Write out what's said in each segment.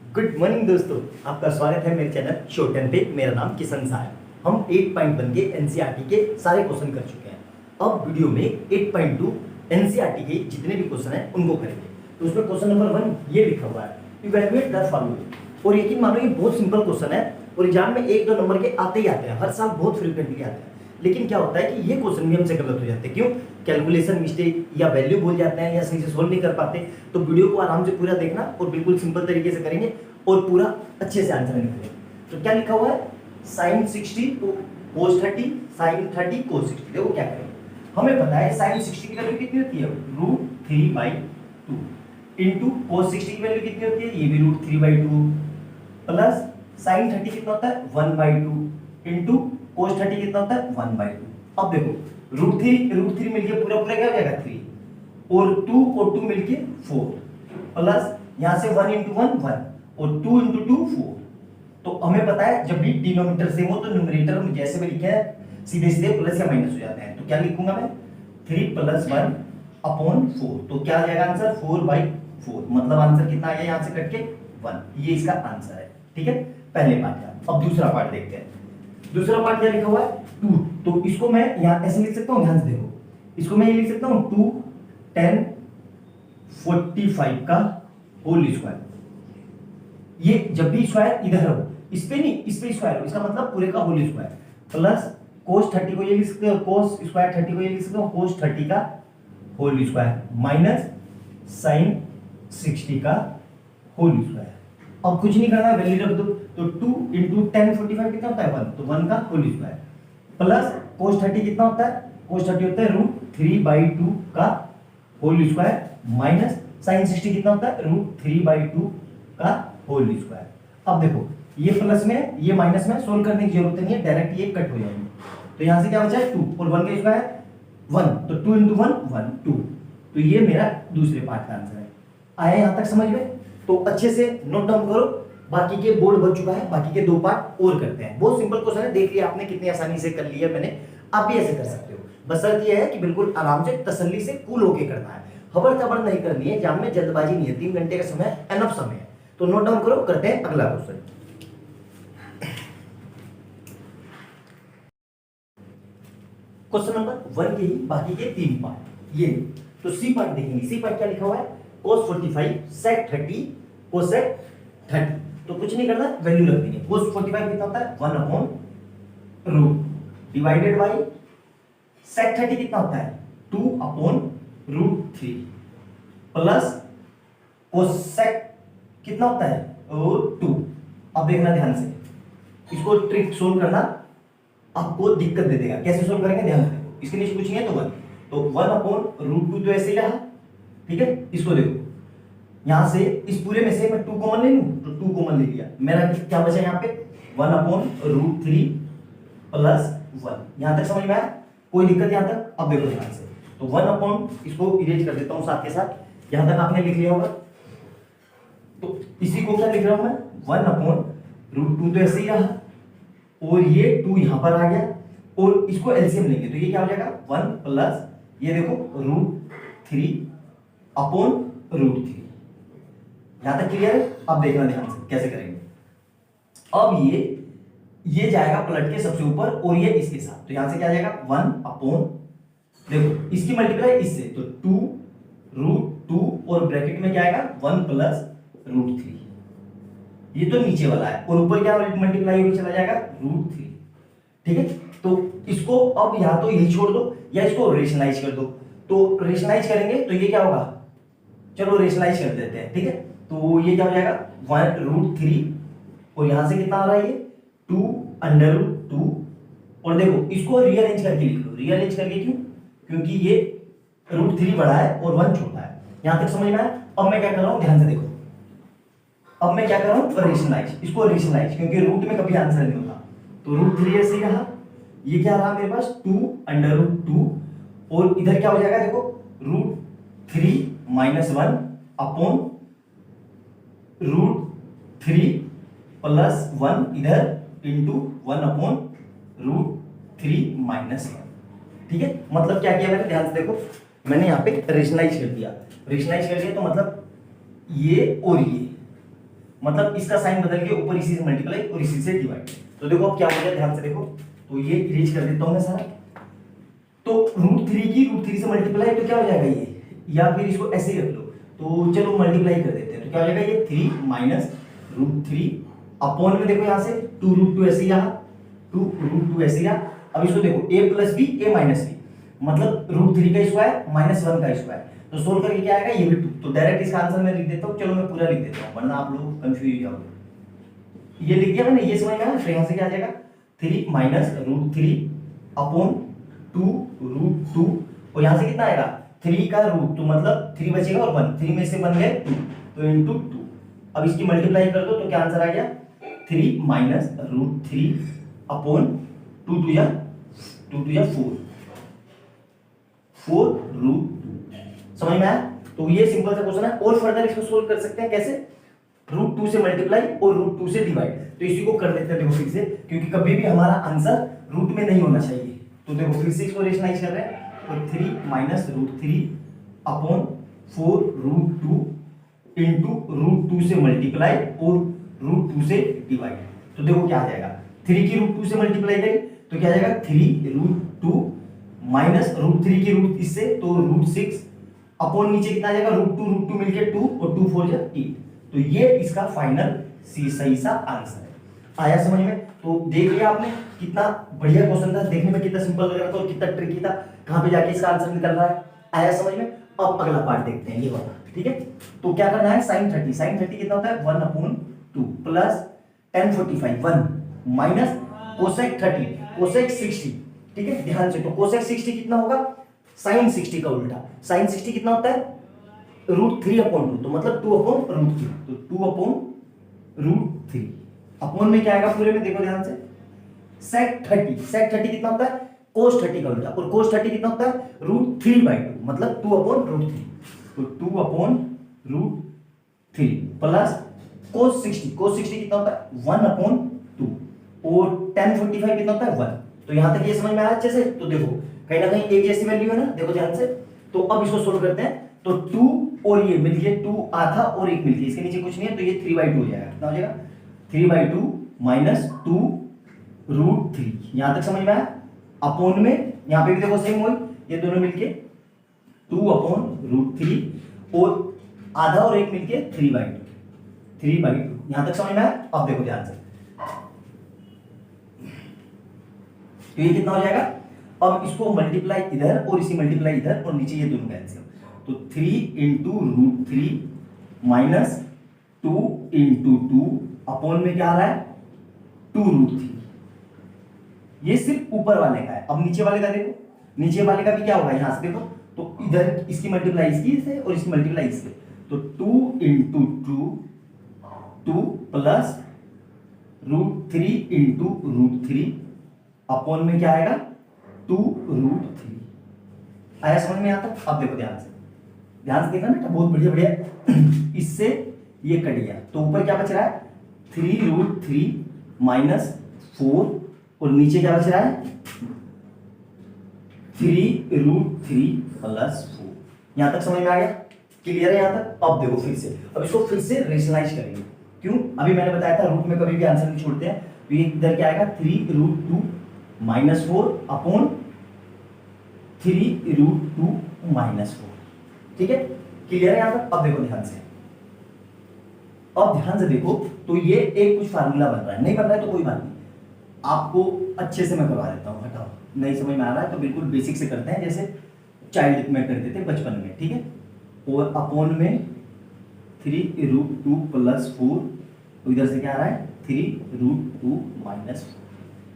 Good morning दोस्तों, आपका स्वागत है मेरे चैनल शॉर्ट एंड पे। मेरा नाम किशन सा है। हम 8.1 के एनसीईआरटी के सारे क्वेश्चन कर चुके हैं। अब वीडियो में 8.2 एनसीईआरटी के जितने भी क्वेश्चन हैं उनको करेंगे। तो उसमें क्वेश्चन नंबर 1 ये लिखा हुआ है, इवैल्यूएट द फॉलोइंग। और यकीन मानो ये बहुत सिंपल क्वेश्चन है और एग्जाम में 1-2 नंबर के आते ही आते हैं, हर साल बहुत फ्रीक्वेंटली आते हैं। लेकिन क्या होता है कि ये क्वेश्चन भी हमसे गलत हो जाते हैं। क्यों? कैलकुलेशन मिस्टेक या वैल्यू भूल जाते हैं या सही से सोल्व नहीं कर पाते। तो वीडियो को आराम से पूरा देखना और बिल्कुल सिंपल तरीके से करेंगे और पूरा अच्छे से आंसर निकलेगा। तो क्या लिखा हुआ है, sin 60 cos 30 sin 30 cos 60। देखो क्या करेंगे, हमें पता है sin 60 की वैल्यू कितनी होती है, √3/2 इंटू cos 60 की वैल्यू कितनी होती है, ये भी √3/2 प्लस sin 30 कितना होता है 1/2 इंटू cos 30 कितना होता है 1/2। अब देखो √3 मिलके पूरा पूरा क्या हो जाएगा 3 और 2 और 2 मिलके 4 प्लस यहां से 1 × 1 1 और 2 × 2 4। तो हमें पता है जब भी डिनोमिनेटर सेम हो तो न्यूमरेटर में जैसे भी लिखे हैं सीधे सीधे प्लस या माइनस हो जाते हैं। तो क्या लिखूंगा मैं 3 + 1/4। तो क्या आ जाएगा आंसर 4/4। मतलब आंसर कितना आ गया, यहां से कट के 1। ये इसका आंसर है। ठीक है, पहले पार्ट का। अब दूसरा पार्ट देखते हैं। दूसरा पार्ट क्या लिखा हुआ है 2। तो इसको मैं यहां ऐसे लिख सकता हूं, ध्यान से देखो। इसको मैं ये लिख सकता हूं 2 10 45 का होल स्क्वायर। ये जब भी स्क्वायर इधर हो, इस पे नहीं, इस पे स्क्वायर हो, इसका मतलब पूरे का होल स्क्वायर प्लस cos 30 को ये लिख सकते हो, cos स्क्वायर 30 को ये लिख सकते हो cos 30 का होल स्क्वायर माइनस sin 60 का होल स्क्वायर। अब कुछ नहीं करना, वैल्यू रख दो। तो 2 × 10 45 कितना होता है 1, तो 1 का होल स्क्वायर प्लस cos 30 कितना होता है, cos 30 होता है √3/2 का होल स्क्वायर माइनस sin 60 कितना होता है √3/2 का होल स्क्वायर। अब देखो ये प्लस में ये माइनस में सोल्व करने की जरूरत नहीं है, डायरेक्ट ये कट हो जाएंगे। तो यहां से क्या बचा है 2 और 1 का स्क्वायर 1, तो 2 × 1 1 2। तो ये मेरा दूसरे पार्ट का आंसर है। आया यहां तक समझ में? तो अच्छे से नोट डाउन करो। बाकी के बोर्ड बन चुका है, बाकी के 2 पार्ट और करते हैं। बहुत सिंपल क्वेश्चन है, देख लिया आपने कितनी आसानी से कर लिया मैंने। आप भी ऐसे कर सकते हो, बस शर्त यह है कि बिल्कुल आराम से तसल्ली से कूल होके करना है। हबड़ तबड़ नहीं करनी है, एग्जाम में जल्दबाजी नहीं है। 3 घंटे का समय एनफ समय है। तो नोट डाउन करो, करते हैं अगला क्वेश्चन। क्वेश्चन नंबर 1 के ही बाकी के 3 पार्ट ये। तो सी पार्ट देखेंगे। सी पार्ट क्या लिखा हुआ है, cos 45 sec 30 cosec 30। तो कुछ नहीं करना, वैल्यू रख देंगे। cos 45 कितना होता है 1/√, डिवाइडेड बाय sec 30 कितना होता है 2/√3 प्लस cosec कितना होता है 2। अब देखना ध्यान से, इसको ट्रिक सोल्व करना आपको दिक्कत दे देगा। कैसे सोल्व करेंगे ध्यान से देखो। इसके नीचे कुछ नहीं है तो 1, तो 1/√2 तो ऐसे ही रहा। ठीक है, इसको देखो यहां से इस पूरे में से मैं 2 कॉमन ले लूं, तो 2 कॉमन ले लिया। मेरा क्या बचा यहां पे 1/√3 प्लस 1। यहां तक समझ में आया? कोई दिक्कत यहां तक? अब देखो ध्यान से, तो 1 इसको इरेज कर देता हूं साथ के साथ। यहां तक आपने लिख लिया होगा। तो इसी को क्या लिख रहा हूं मैं 1/√2 तो ऐसे ही रहा और ये 2 यहां पर आ गया और इसको एलसीएम लेंगे तो ये क्या हो जाएगा 1 प्लस ये देखो √3/√3। यहां तक क्लियर है? अब देखना ध्यान से कैसे करेंगे। अब ये जाएगा पलट के सबसे ऊपर और ये इसके साथ, तो यहां से क्या जाएगा 1/, देखो इसकी मल्टीप्लाई इससे, तो 2√2 और ब्रैकेट में क्या आएगा 1 + √3। ये तो नीचे वाला है और ऊपर क्या मल्टीप्लाई होकर चला जाएगा √3। ठीक है, तो इसको अब या तो यही छोड़ दो या इसको रेशनलाइज कर दो। तो रेशनलाइज करेंगे तो ये क्या होगा, चलो रेशनलाइज कर देते हैं। ठीक है, तो ये क्या हो जाएगा 1√3 और यहां से कितना आ रहा है ये 2√2। और देखो इसको रीअरेंज करके लिख लो। रीअरेंज करके क्यों? क्योंकि ये √3 बड़ा है और 1 छोटा है। यहां तक समझ में आया? अब मैं क्या कर रहा हूं, ध्यान से देखो। अब मैं क्या कर रहा हूं रेशनलाइज, इसको रेशनलाइज, क्योंकि रूट में कभी आंसर नहीं होता। तो √3 ऐसे ही रहा। ये क्या रहा मेरे पास 2√2 और इधर क्या हो जाएगा देखो √3 - 1/√3 प्लस 1 इधर इंटू 1/√3 - 1। ठीक है, मतलब क्या किया मैंने, ध्यान से देखो। मैंने यहाँ पे रेशनलाइज कर दिया। रेशनलाइज कर दिया तो मतलब ये और ये मतलब इसका साइन बदल के ऊपर इसी से मल्टीप्लाई और इसी से डिवाइड। तो देखो अब क्या हो गया, ध्यान से देखो, तो ये इरेज कर देता हूं मैं सारा। तो √3 की √3 से मल्टीप्लाई तो क्या हो जाएगा ये, या फिर इसको ऐसे ही रख लो, तो चलो मल्टीप्लाई कर देते हैं। तो क्या हो जाएगा ये 3 माइनस √3 अपॉन में देखो यहाँ से 2√2 ऐसे ही रहा, 2√2 ऐसे ही रहा। अब इसको देखो a plus B a minus B, मतलब √3 का स्क्वायर माइनस 1 का स्क्वायर, तो सोल्व करके क्या आएगा, ये भी 2। तो डायरेक्ट इसका आंसर मैं लिख देता हूँ, चलो मैं पूरा लिख देता हूँ वरना आप लोग कंफ्यूज हो जाओगे। ये लिख दिया मैंने, ये समझ में आया। तो यहाँ से क्या आ जाएगा 3 माइनस √3 अपॉन 2√2, और यहाँ से कितना आएगा 3 का रूट, तो मतलब 3 बचेगा और 1, 3 में से बन गए 2, तो इंटू 2। अब इसकी मल्टीप्लाई कर दो तो क्या आंसर आ गया 3 माइनस √3 अपॉन 2 2 या 4√2। समझ में आया। तो ये सिंपल सा क्वेश्चन है, और फर्दर इसको सोल्व कर सकते हैं कैसे, √2 से मल्टीप्लाई और √2 से डिवाइड। तो इसी को कर देते हैं देखो फिर से, क्योंकि कभी भी हमारा आंसर रूट में नहीं होना चाहिए। तो देखो फिर से इसको रेशनलाइज कर रहे हैं, तो 3 माइनस √3 अपॉन 4√2 इंटू √2 से मल्टीप्लाई और √2 से डिवाइड। तो देखो क्या आ जाएगा, 3 की √2 से मल्टीप्लाई करें तो क्या आ जाएगा 3√2 माइनस √3 की रूट इससे तो √6 अपॉन नीचे कितना आ जाएगा √2 मिलके 2 और 2 4 जा 8। तो ये इसका फाइनल सही सा आंसर है। आया समझ में। तो देख लिया आपने कितना बढ़िया क्वेश्चन था, देखने में कितना सिंपल लग रहा था और कितना ट्रिकी था, कहां पे जाके इसका आंसर निकल रहा है। आया समझ में। अब अगला पार्ट देखते हैं ये वाला, ठीक है। तो क्या करना है, sin 30 कितना होता है 1/2 plus tan 45 1 minus cosec 30 cosec 60, ठीक है। ध्यान से, तो cosec 60 कितना होगा sin 60 का उल्टा। sin 60 कितना होता है √3/2, तो मतलब 2/√3, तो 2/√3 अपॉन में क्या आएगा पूरे में, देखो ध्यान से sec 30 कितना होता है cos 30 का उल्टा, और cos 30 कितना होता है √3/2, मतलब 2/√3, तो 2/√3 प्लस cos 60 कितना होता है 1/2, और tan 45 कितना होता है 1। तो यहां तक ये समझ में आया अच्छे से। तो देखो कहीं ना कहीं एक जैसी वैल्यू है ना, देखो ध्यान से। तो अब इसको सोल्व करते हैं, तो 2 और ये मिलके 2 आधा और 1 मिलके इसके नीचे कुछ नहीं है, तो ये 3/2 हो जाएगा। कितना हो जाएगा 3/2 माइनस 2√3, यहां तक समझ में आया। अपॉन में यहां पे भी देखो सेम वही, ये दोनों मिलके 2/√3 और आधा और 1 मिलके 3/2, यहां तक समझ में आया। अब देखो ध्यान से, तो ये कितना हो जाएगा, अब इसको मल्टीप्लाई इधर और इसी मल्टीप्लाई इधर और नीचे ये दोनों कैंसिल, तो 3 इंटू √3 माइनस 2 इंटू 2 अपॉन में क्या आ रहा है 2√3। ये सिर्फ ऊपर वाले का है। अब नीचे वाले का देखो, नीचे वाले का भी क्या होगा, यहां से देखो, तो इधर इसकी मल्टीप्लाई इसकी से और इसकी मल्टीप्लाई इससे, तो 2 इंटू 2 प्लस √3 इंटू √3 अपॉन में क्या आएगा 2√3। आया समझ में आता। अब देखो ध्यान से देखना बेटा, बहुत बढ़िया बढ़िया। इससे ये कट गया, तो ऊपर क्या बच रहा है 3√3 माइनस 4, और नीचे क्या बच रहा है 3√3 प्लस 4। यहां तक समझ में आ गया, क्लियर है यहां तक। अब देखो फिर से, अब इसको फिर से रेशनलाइज करेंगे। क्यों, अभी मैंने बताया था रूट में कभी भी आंसर नहीं छोड़ते हैं, तो ये इधर क्या आएगा 3√2 माइनस 4 अपॉन 3√2 माइनस 4, ठीक है। क्लियर है यहां तक। अब देखो ध्यान से, अब ध्यान से देखो, तो ये एक कुछ फार्मूला बन रहा है, नहीं बन रहा है तो कोई बात नहीं, आपको अच्छे से मैं करवा देता हूं। हटाओ, नहीं समझ में आ रहा है तो बिल्कुल बेसिक से करते हैं, जैसे चाइल्ड में करते थे बचपन में, ठीक है। और अपॉन में 3√2 प्लस 4, तो इधर से क्या आ रहा है 3√2 माइनस 4।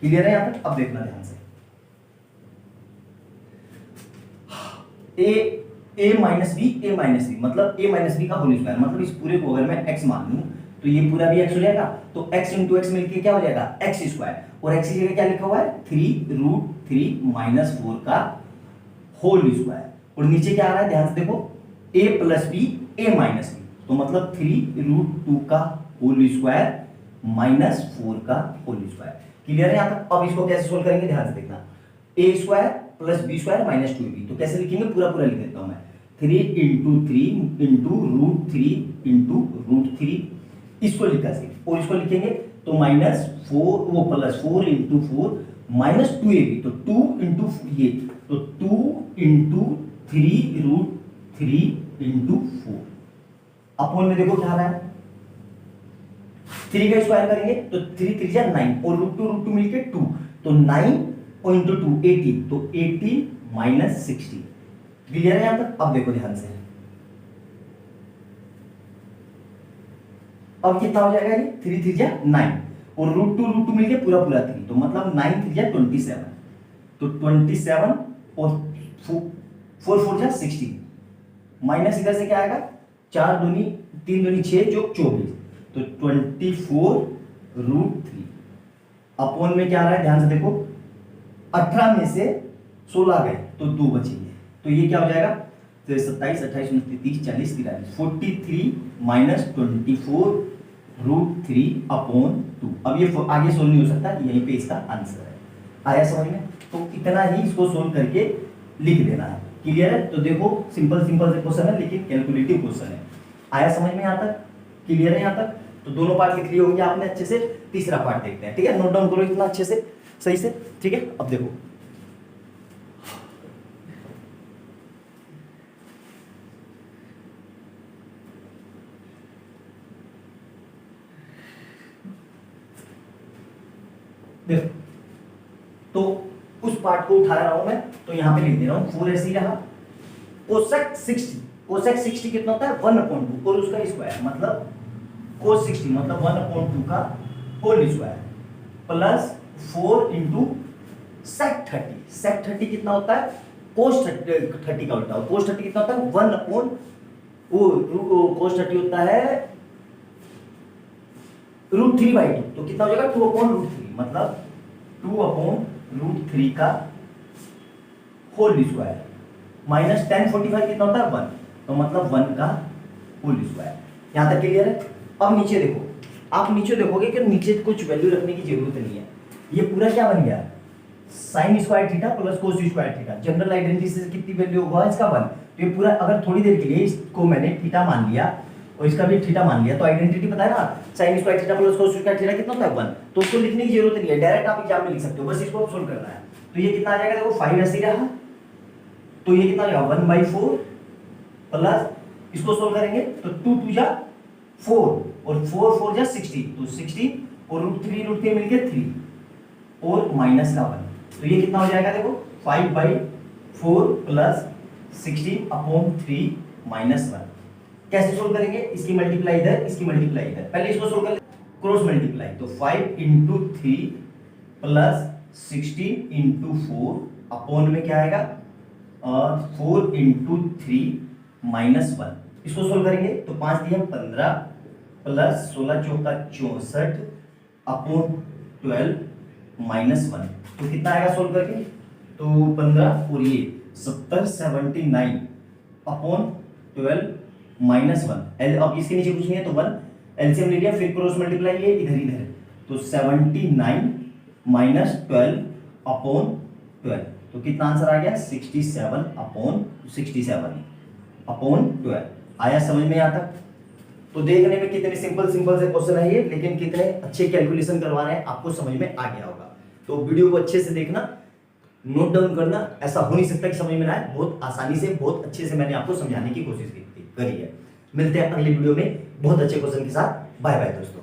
क्लियर है यहां तक। अब देखना ध्यान से, a माइनस बी मतलब a माइनस बी का होल स्क्वायर, मतलब इस पूरे को अगर मैं x मान लूं तो ये पूरा भी x हो जाएगा, तो x इंटू एक्स मिलकर क्या हो जाएगा x स्क्वायर, और x की जगह क्या लिखा हुआ है 3√3 माइनस 4 का होल स्क्वायर, और नीचे क्या आ रहा है ध्यान से देखो a plus B a minus B, तो मतलब 3√2 का होल स्क्वायर माइनस 4 का होल स्क्वायर। क्लियर है यहां तक। अब इसको कैसे सोल्व करेंगे ध्यान से देखना, a square plus B square minus 2b, तो कैसे लिखेंगे पूरा पूरा लिख देता हूं मैं, 3 इंटू 3 इंटू √3 इंटू √3 इसको लिखा सिर्फ, और इसको लिखेंगे तो -4 वो +4 × 4 -2ab, तो 2 × ये तो 2 × 3√3 × 4 अपोन में देखो क्या आ रहा है 3 का स्क्वायर करेंगे तो 3 3 9 और √2 मिलके 2 तो 9 और × 2 18 तो 18 - 60 क्लियर है यहां तक। अब देखो ध्यान से अब कितना हो जाएगा ये 3 3 9 और √2 मिलके पूरा 3 तो मतलब 9 3 27 तो 27 और 4 4 60 माइनस इधर से क्या आएगा 4 दूनी 3 दूनी 6 जो 24 तो 24√3 अपोन में क्या आ रहा है ध्यान से देखो 18 में से 16 गए तो 2 बचेंगे तो ये क्या हो जाएगा तो 27 28 29 30 40 43 -24√3 अपोन 2। अब ये आगे सोल्व नहीं हो सकता यहीं पे इसका आंसर है। आया समझ में। तो इतना ही इसको सोल्व करके लिख देना है। क्लियर है। तो देखो सिंपल से क्वेश्चन है लेकिन कैलकुलेटिव क्वेश्चन है। आया समझ में यहाँ तक। क्लियर है यहाँ तक। तो दोनों पार्ट लिख लिए होंगे आपने अच्छे से। तीसरा पार्ट देखते हैं। ठीक है नोट डाउन करो इतना अच्छे से सही से। ठीक है अब देखो देखो तो उस पार्ट को उठा रहा हूं मैं तो यहां पे लिख दे रहा हूं 4 ऐसे ही रहा कोसेक 60 कितना होता है 1/2 और उसका स्क्वायर मतलब cos 60 मतलब 1/2 का होल स्क्वायर प्लस 4 × sec 30 कितना होता है cos 30 का उल्टा cos 30 कितना होता है 1/cos 30 होता है √3/2 तो कितना हो जाएगा 2/√3 मतलब 2/√3 का होल स्क्वायर माइनस tan 45 कितना होता है 1 तो मतलब 1 का होल स्क्वायर। यहां तक क्लियर है। अब नीचे देखो आप नीचे देखोगे कि नीचे कुछ वैल्यू रखने की जरूरत नहीं है। ये पूरा क्या बन गया sin square theta plus cos square theta general identity से कितनी वैल्यू होगा इसका 1 तो ये पूरा अगर थोड़ी देर के लिए इसको मैंने थीटा मान लिया और इसका भी थीटा मान लिया तो आइडेंटिटी पता है ना sin square theta plus cos square theta कितना होता है 1 तो उसको लिखने की जरूरत नहीं है डायरेक्ट आप एग्जाम में लिख सकते हो बस इसको सोल्व करना है। तो ये कितना आ जाएगा देखो 5 ऐसे ही रहा तो ये कितना आ जाएगा 1/4 प्लस इसको सोल्व करेंगे तो 2 2 जा 4 और 4 4 जा 60 तो 60 और √3 मिलके 3 और माइनस का 1 तो ये कितना हो जाएगा देखो 5/4 प्लस 60/3 -1 कैसे सोल्व करेंगे इसकी मल्टीप्लाई इधर इसकी मल्टीप्लाई इधर पहले इसको सोल्व कर ले क्रॉस मल्टीप्लाई तो 5 × 3 प्लस 16 × 4 अपोन में क्या आएगा 4 × 3 -1 इसको सोल्व करेंगे तो 5 दिया 15 प्लस 16 चौका 64 अपॉन 12 -1 तो कितना आएगा सोल्व करके तो 15 और ये 70 79 अपॉन 12 -1 अब इसके नीचे कुछ नहीं है तो 1 एलसीएम ले लिया फिर क्रॉस मल्टीप्लाई ये इधर तो 79 -12 अपॉन 12 तो कितना आंसर आ गया 67/12 आया समझ में यहाँ तक। तो देखने में कितने सिंपल से क्वेश्चन है ये लेकिन कितने अच्छे कैलकुलेशन करवाने हैं आपको समझ में आ गया होगा। तो वीडियो को अच्छे से देखना नोट डाउन करना ऐसा हो नहीं सकता कि समझ में ना आए बहुत आसानी से बहुत अच्छे से मैंने आपको समझाने की कोशिश करी है। मिलते हैं अगली वीडियो में बहुत अच्छे क्वेश्चन के साथ। बाय बाय दोस्तों।